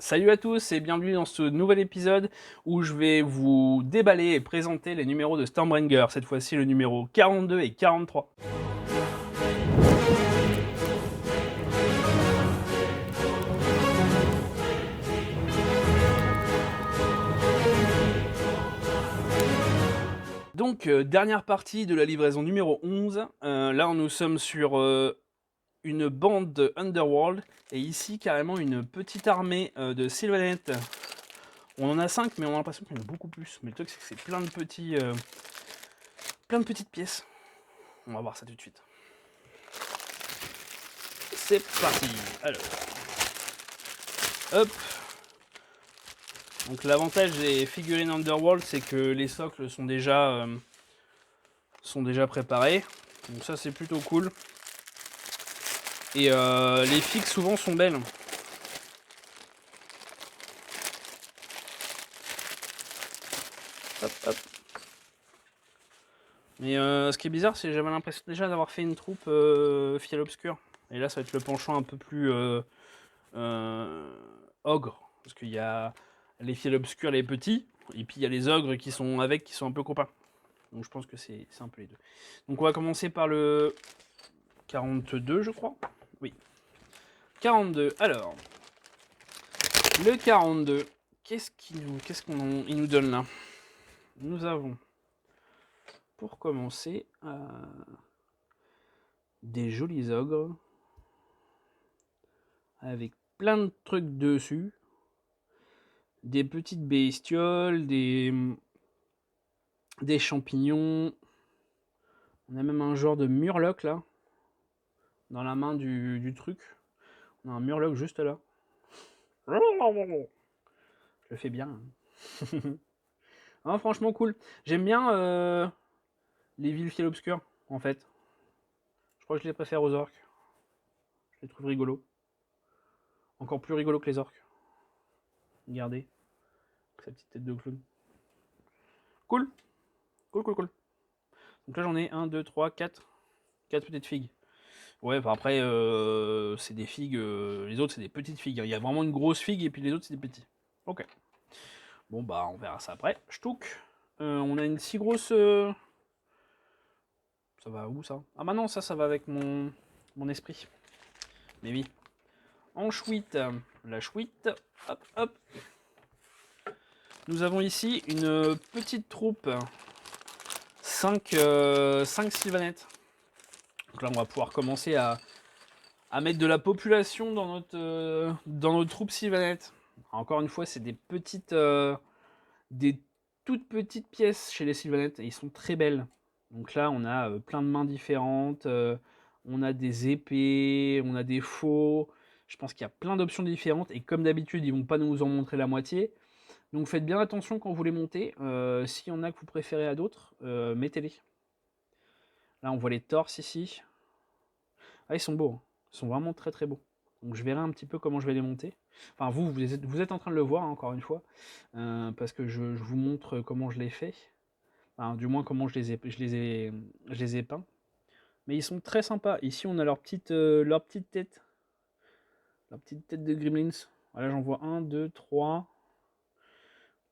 Salut à tous et bienvenue dans ce nouvel épisode où je vais vous déballer et présenter les numéros de Stormbringer, cette fois-ci le numéro 42 et 43. Donc, dernière partie de la livraison numéro 11. Là, nous sommes sur une bande de Underworld et ici, carrément, une petite armée de Sylvaneth. On en a 5, mais on a l'impression qu'il y en a beaucoup plus. Mais le truc, c'est que c'est plein de petites pièces. On va voir ça tout de suite. C'est parti. Alors, hop. Donc l'avantage des figurines Underworld, c'est que les socles sont déjà préparés. Donc ça, c'est plutôt cool. Et les figues souvent sont belles. Hop, hop. Mais ce qui est bizarre, c'est que j'avais l'impression déjà d'avoir fait une troupe Fiel Obscur. Et là, ça va être le penchant un peu plus ogre. Parce qu'il y a les Fiel Obscurs, les petits, et puis il y a les ogres qui sont avec, qui sont un peu copains. Donc je pense que c'est un peu les deux. Donc on va commencer par le 42, je crois. Oui. 42. Alors, le 42, qu'est-ce qu'on nous donne là? Nous avons, pour commencer, des jolis ogres avec plein de trucs dessus, des petites bestioles, des champignons. On a même un genre de murloc là, dans la main du truc. On a un murloc juste là. Je le fais bien. Ah, franchement cool. J'aime bien les villes fiel obscures, en fait. Je crois que je les préfère aux orques. Je les trouve rigolos. Encore plus rigolos que les orques. Regardez. Avec sa petite tête de clown. Cool. Cool, cool, cool. Donc là, j'en ai 1, 2, 3, 4. 4 petites figues. Ouais, enfin après, c'est des figues. Les autres, c'est des petites figues. Il y a vraiment une grosse figue et puis les autres, c'est des petits. Ok. Bon, bah, on verra ça après. Ch'touk. On a une si grosse. Ça va où ça? Ah, bah non, ça va avec mon esprit. Mais oui. En chouette, la chouette. Hop, hop. Nous avons ici une petite troupe. 5 Sylvanettes. Donc là, on va pouvoir commencer à mettre de la population dans notre troupe Sylvanette. Encore une fois, c'est des toutes petites pièces chez les Sylvanettes et ils sont très belles. Donc là, on a plein de mains différentes, on a des épées, on a des faux. Je pense qu'il y a plein d'options différentes et comme d'habitude, ils vont pas nous en montrer la moitié. Donc faites bien attention quand vous les montez. S'il y en a que vous préférez à d'autres, mettez-les. Là, on voit les torses ici. Ah, ils sont beaux. Hein. Ils sont vraiment très très beaux. Donc je verrai un petit peu comment je vais les monter. Enfin, vous êtes en train de le voir, hein, encore une fois. Parce que je vous montre comment je les fais. Enfin, du moins comment je les ai peints. Mais ils sont très sympas. Ici, on a leur petite tête. Leur petite tête de Gremlins. Voilà, j'en vois 1, 2, 3,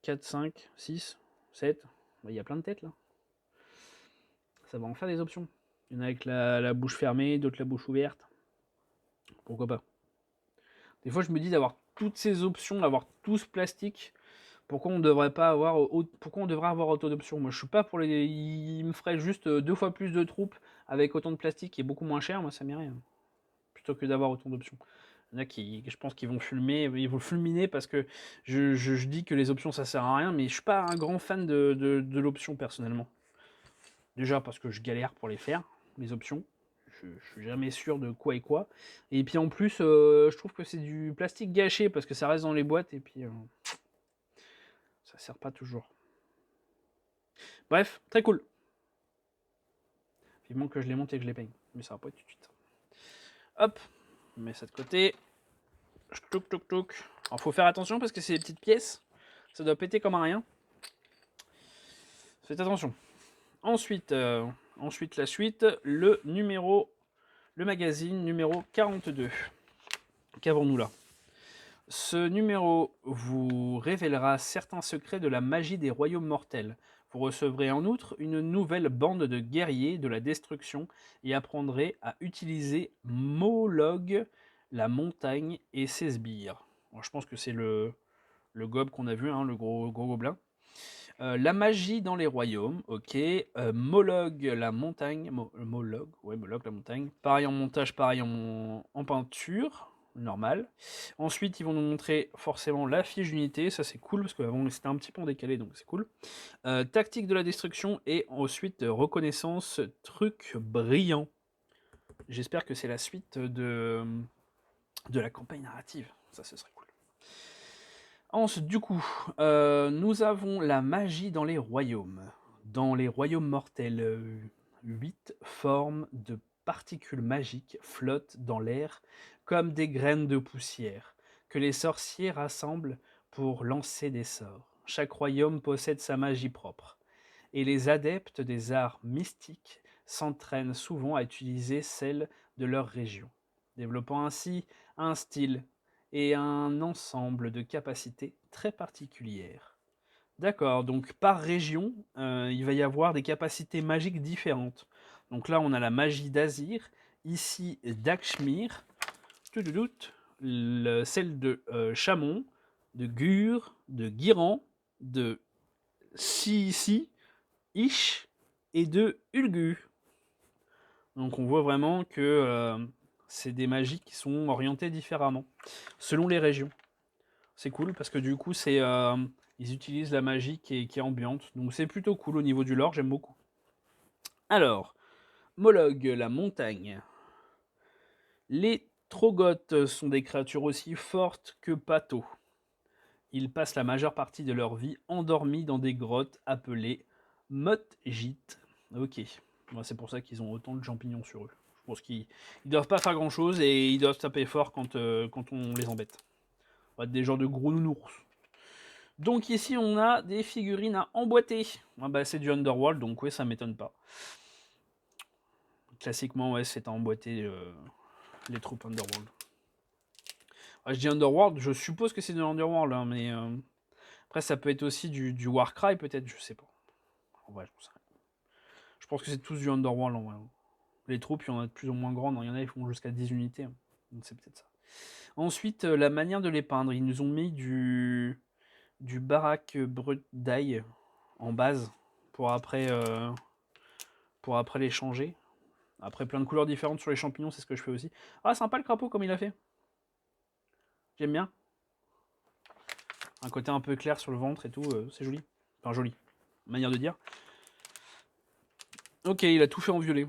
4, 5, 6, 7. Il y a plein de têtes là. Ça va en faire des options. Il y en a avec la bouche fermée, d'autres la bouche ouverte. Pourquoi pas. Des fois, je me dis d'avoir toutes ces options, d'avoir tout ce plastique. Pourquoi on devrait avoir autant d'options? Moi, je suis pas pour les. Il me ferait juste 2 fois plus de troupes avec autant de plastique et beaucoup moins cher. Moi, ça m'irait. Plutôt que d'avoir autant d'options. Il y en a qui, je pense, qu'ils vont fulminer parce que je dis que les options ça sert à rien, mais je suis pas un grand fan de l'option personnellement. Déjà parce que je galère pour les faire, les options. Je suis jamais sûr de quoi et quoi. Et puis en plus, je trouve que c'est du plastique gâché parce que ça reste dans les boîtes et puis ça sert pas toujours. Bref, très cool. Vivement que je les monte et que je les peigne. Mais ça va pas être tout de suite. Hop, on met ça de côté. Touc, touc, touc. Alors faut faire attention parce que c'est des petites pièces. Ça doit péter comme un rien. Faites attention. Ensuite, la suite, le magazine numéro 42. Qu'avons-nous là? Ce numéro vous révélera certains secrets de la magie des royaumes mortels. Vous recevrez en outre une nouvelle bande de guerriers de la destruction et apprendrez à utiliser Molog, la montagne et ses sbires. Alors, je pense que c'est le gobe qu'on a vu, hein, le gros gobelin. La magie dans les royaumes, ok. Molog, la montagne. Molog, ouais, Molog, la montagne. Pareil en montage, pareil en peinture, normal. Ensuite, ils vont nous montrer forcément la fiche d'unité. Ça, c'est cool parce qu'avant, c'était un petit peu en décalé, donc c'est cool. Tactique de la destruction et ensuite reconnaissance, truc brillant. J'espère que c'est la suite de la campagne narrative. Ça, ce serait cool. Ensuite, du coup, nous avons la magie dans les royaumes. Dans les royaumes mortels, 8 formes de particules magiques flottent dans l'air comme des graines de poussière, que les sorciers rassemblent pour lancer des sorts. Chaque royaume possède sa magie propre, et les adeptes des arts mystiques s'entraînent souvent à utiliser celle de leur région, développant ainsi un style et un ensemble de capacités très particulières. D'accord, donc par région, il va y avoir des capacités magiques différentes. Donc là, on a la magie d'Azir, ici d'Akshmir, celle de Chamon, de Gur, de Giran, de Si, Ish et de Ulgu. Donc on voit vraiment que c'est des magies qui sont orientées différemment, selon les régions. C'est cool parce que du coup, ils utilisent la magie qui est ambiante. Donc c'est plutôt cool au niveau du lore, j'aime beaucoup. Alors, Molog, la montagne. Les Trogoths sont des créatures aussi fortes que Pato. Ils passent la majeure partie de leur vie endormis dans des grottes appelées Motjit. Ok, bon, c'est pour ça qu'ils ont autant de champignons sur eux. Je pense qu'ils doivent pas faire grand chose et ils doivent taper fort quand on les embête. On va être des genres de gros nounours. Donc ici on a des figurines à emboîter. Ah bah, c'est du Underworld, donc oui, ça m'étonne pas. Classiquement, ouais, c'est à emboîter les troupes Underworld. Je dis Underworld, je suppose que c'est de Underworld, hein, mais après ça peut être aussi du Warcry peut-être, je sais pas. En vrai, je pense que c'est tous du Underworld en vrai. Les troupes, il y en a de plus ou moins grandes, il y en a qui font jusqu'à 10 unités, hein. Donc c'est peut-être ça. Ensuite, la manière de les peindre, ils nous ont mis du Barak Brut Dye en base pour après les changer. Après plein de couleurs différentes sur les champignons, c'est ce que je fais aussi. Ah, sympa le crapaud comme il a fait. J'aime bien. Un côté un peu clair sur le ventre et tout, c'est joli. Enfin joli, manière de dire. Ok, il a tout fait en violet.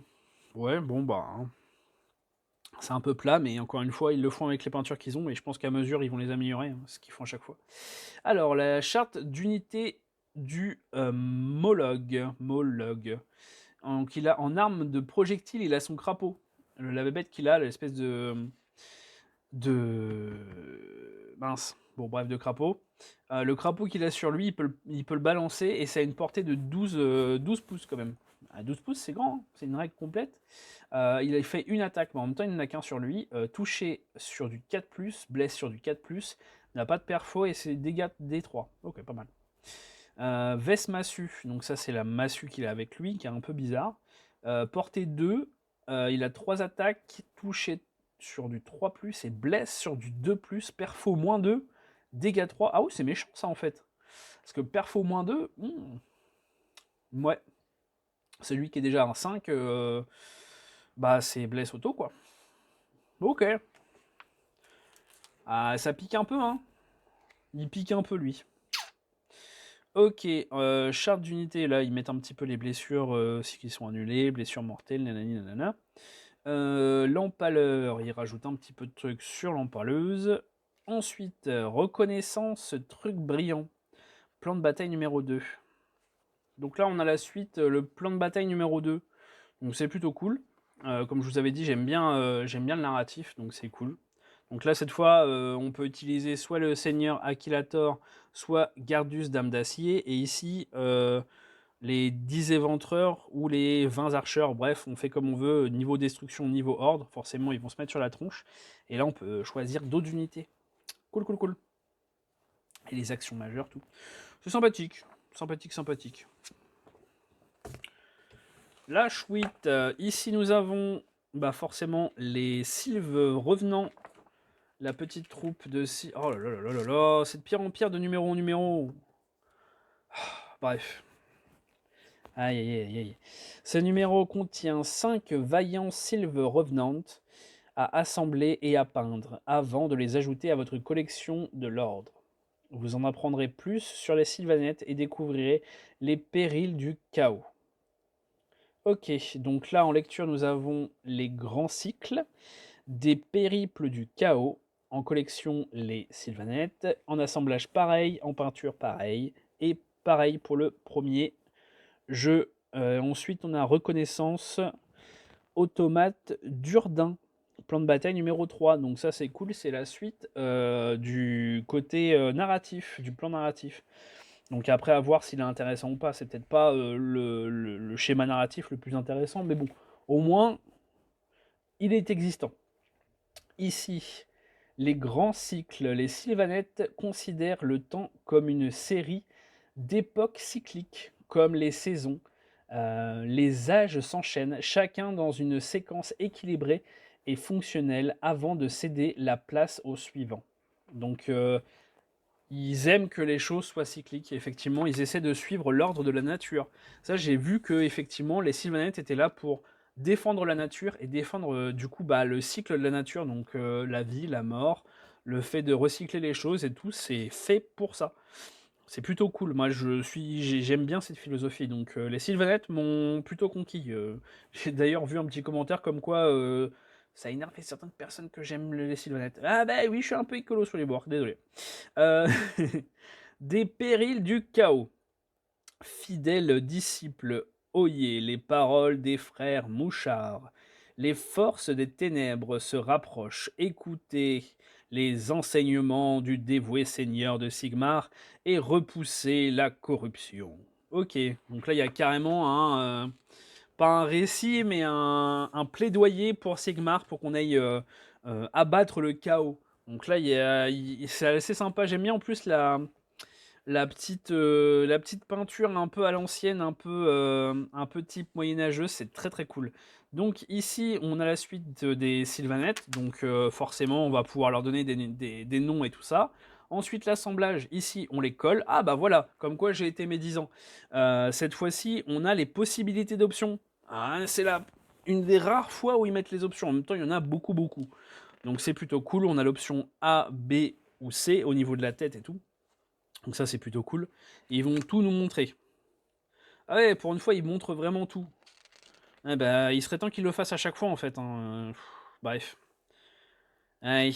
Ouais, bon bah... hein. C'est un peu plat, mais encore une fois, ils le font avec les peintures qu'ils ont, et je pense qu'à mesure, ils vont les améliorer, hein, ce qu'ils font à chaque fois. Alors, la charte d'unité du Molog. Donc, il a en arme de projectile, il a son crapaud. La bébête qu'il a, l'espèce de... mince. Bon, bref, de crapaud. Le crapaud qu'il a sur lui, il peut le balancer, et ça a une portée de 12 pouces quand même. À 12 pouces, c'est grand, hein, c'est une règle complète. Il a fait une attaque, mais en même temps, il n'en a qu'un sur lui. Touché sur du 4+, blesse sur du 4+, n'a pas de perfo et c'est dégâts D3. Ok, pas mal. Veste massue, donc ça c'est la massue qu'il a avec lui, qui est un peu bizarre. Portée 2, il a 3 attaques, touché sur du 3+, et blesse sur du 2+, perfo -2, dégâts 3. Ah oui, c'est méchant ça en fait. Parce que perfo -2, ouais. Celui qui est déjà un 5, bah c'est blesse auto quoi. Ok. Ah, ça pique un peu, hein. Il pique un peu lui. Ok, charte d'unité, là ils mettent un petit peu les blessures qui sont annulées, blessures mortelles, nanani nanana. L'empaleur, il rajoute un petit peu de trucs sur l'empaleuse. Ensuite, reconnaissance, truc brillant. Plan de bataille numéro 2. Donc là on a la suite, le plan de bataille numéro 2. Donc c'est plutôt cool. Comme je vous avais dit, j'aime bien le narratif, donc c'est cool. Donc là, cette fois, on peut utiliser soit le seigneur Aquilator, soit Gardus, dame d'acier. Et ici, les 10 éventreurs ou les 20 archers. Bref, on fait comme on veut, niveau destruction, niveau ordre. Forcément, ils vont se mettre sur la tronche. Et là, on peut choisir d'autres unités. Cool, cool, cool. Et les actions majeures, tout. C'est sympathique. Sympathique, sympathique. La chouette. Ici, nous avons forcément les sylves revenants. La petite troupe de sylves. Oh là là là là là, c'est de pire en pire de numéro en numéro. Bref. Aïe aïe aïe aïe. Ce numéro contient 5 vaillants sylves revenants à assembler et à peindre avant de les ajouter à votre collection de l'ordre. Vous en apprendrez plus sur les sylvanettes et découvrirez les périls du chaos. Ok, donc là en lecture nous avons les grands cycles, des périples du chaos, en collection les sylvanettes, en assemblage pareil, en peinture pareil, et pareil pour le premier jeu. Ensuite on a reconnaissance automate d'Urdin, plan de bataille numéro 3, donc ça c'est cool, c'est la suite du côté narratif, du plan narratif. Donc après, à voir s'il est intéressant ou pas. C'est peut-être pas le schéma narratif le plus intéressant, mais bon, au moins, il est existant. Ici, les grands cycles, les sylvanettes considèrent le temps comme une série d'époques cycliques, comme les saisons. Les âges s'enchaînent, chacun dans une séquence équilibrée et fonctionnelle avant de céder la place au suivant. Donc, ils aiment que les choses soient cycliques. Effectivement, ils essaient de suivre l'ordre de la nature. Ça, j'ai vu que effectivement, les sylvanettes étaient là pour défendre la nature et défendre du coup le cycle de la nature, donc la vie, la mort, le fait de recycler les choses et tout, c'est fait pour ça. C'est plutôt cool. Moi, j'aime bien cette philosophie. Donc, les sylvanettes m'ont plutôt conquis. J'ai d'ailleurs vu un petit commentaire comme quoi ça énerve certaines personnes que j'aime les sylvanettes. Ah bah oui, je suis un peu écolo sur les bords, désolé. Euh, des périls du chaos. Fidèles disciples, oyez les paroles des frères mouchards. Les forces des ténèbres se rapprochent. Écoutez les enseignements du dévoué seigneur de Sigmar et repoussez la corruption. Ok, donc là il y a carrément pas un récit, mais un plaidoyer pour Sigmar pour qu'on aille abattre le chaos. Donc là, c'est assez sympa. J'aime bien en plus la petite peinture un peu à l'ancienne, un peu type moyenâgeux. C'est très très cool. Donc ici, on a la suite des sylvanettes. Donc forcément, on va pouvoir leur donner des noms et tout ça. Ensuite, l'assemblage, ici, on les colle. Ah bah voilà, comme quoi j'ai été médisant. Cette fois-ci, on a les possibilités d'options. Ah, c'est une des rares fois où ils mettent les options. En même temps, il y en a beaucoup, beaucoup. Donc c'est plutôt cool. On a l'option A, B ou C au niveau de la tête et tout. Donc ça, c'est plutôt cool. Et ils vont tout nous montrer. Ah ouais, pour une fois, ils montrent vraiment tout. Eh ben, il serait temps qu'ils le fassent à chaque fois, en fait. Bref. Allez,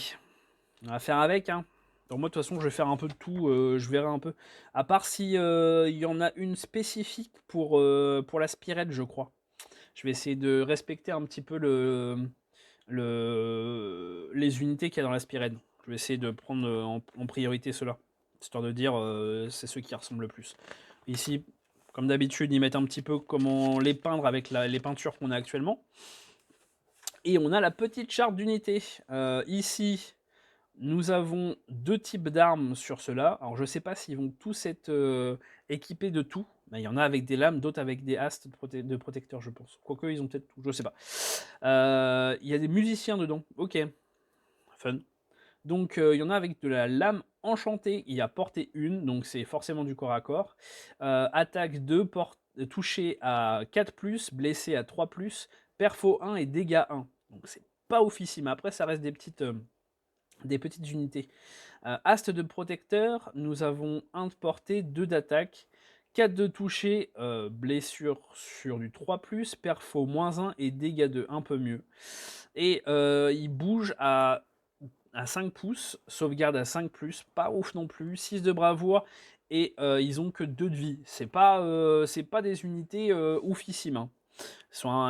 on va faire avec, hein. Donc moi, de toute façon, je vais faire un peu de tout. Je verrai un peu. À part si il y en a une spécifique pour la spirette, je crois. Je vais essayer de respecter un petit peu les unités qu'il y a dans la spirette. Je vais essayer de prendre en priorité ceux-là. Histoire de dire, c'est ceux qui ressemblent le plus. Ici, comme d'habitude, ils mettent un petit peu comment les peindre avec les peintures qu'on a actuellement. Et on a la petite charte d'unité. Ici, nous avons 2 types d'armes sur ceux-là. Alors, je ne sais pas s'ils vont tous être équipés de tout. Mais il y en a avec des lames, d'autres avec des astes de protecteurs, je pense. Quoique, ils ont peut-être tout, je ne sais pas. Il y a des musiciens dedans. Ok, fun. Donc, il y en a avec de la lame enchantée. Il y a portée 1, donc c'est forcément du corps à corps. Attaque 2, touché à 4+, blessé à 3+, perfo 1 et dégâts 1. Donc, c'est pas officiel, mais après, ça reste des petites unités. Ast de protecteur, nous avons 1 de portée, 2 d'attaque, 4 de toucher, blessure sur du 3+, perfo -1 et dégâts 2, un peu mieux. Et il bouge à 5 pouces, sauvegarde à 5+, pas ouf non plus, 6 de bravoure, et ils ont que 2 de vie. C'est pas des unités oufissimes, hein.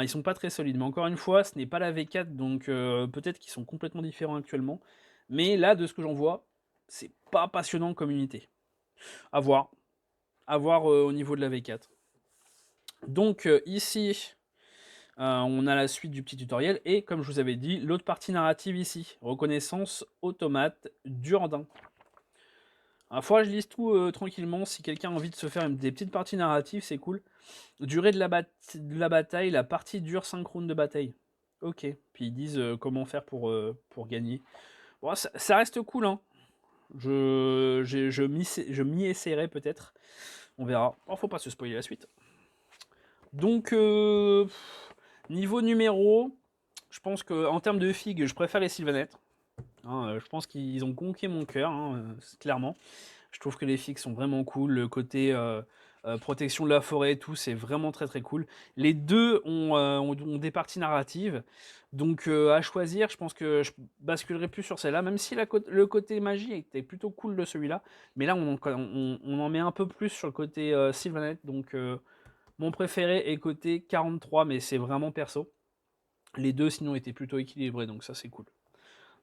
Ils sont pas très solides, mais encore une fois, ce n'est pas la V4, donc peut-être qu'ils sont complètement différents actuellement. Mais là, de ce que j'en vois, c'est pas passionnant comme unité. À voir. À voir au niveau de la V4. Donc ici, On a la suite du petit tutoriel et comme je vous avais dit, l'autre partie narrative ici. Reconnaissance automate Durandin. Il faudra que je lise tout tranquillement. Si quelqu'un a envie de se faire des petites parties narratives, c'est cool. Durée de la bataille, la partie dure 5 rounds de bataille. Ok. Puis ils disent comment faire pour gagner. Bon, ça reste cool, hein. Je m'y essaierai peut-être. On verra. Oh, faut pas se spoiler la suite. Donc, niveau numéro, je pense qu'en termes de figues, je préfère les Sylvanettes. Hein, je pense qu'ils ont conquis mon cœur, hein, clairement. Je trouve que les figues sont vraiment cool. Le côté protection de la forêt et tout, c'est vraiment très très cool. Les deux ont des parties narratives. Donc à choisir, je pense que je basculerai plus sur celle-là, même si le côté magie était plutôt cool de celui-là. Mais là, on en met un peu plus sur le côté Sylvanette. Donc mon préféré est côté 43, mais c'est vraiment perso. Les deux, sinon, étaient plutôt équilibrés, donc ça, c'est cool.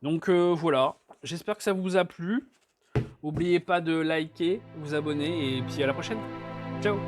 Donc voilà, j'espère que ça vous a plu. N'oubliez pas de liker, vous abonner, et puis à la prochaine. Ciao!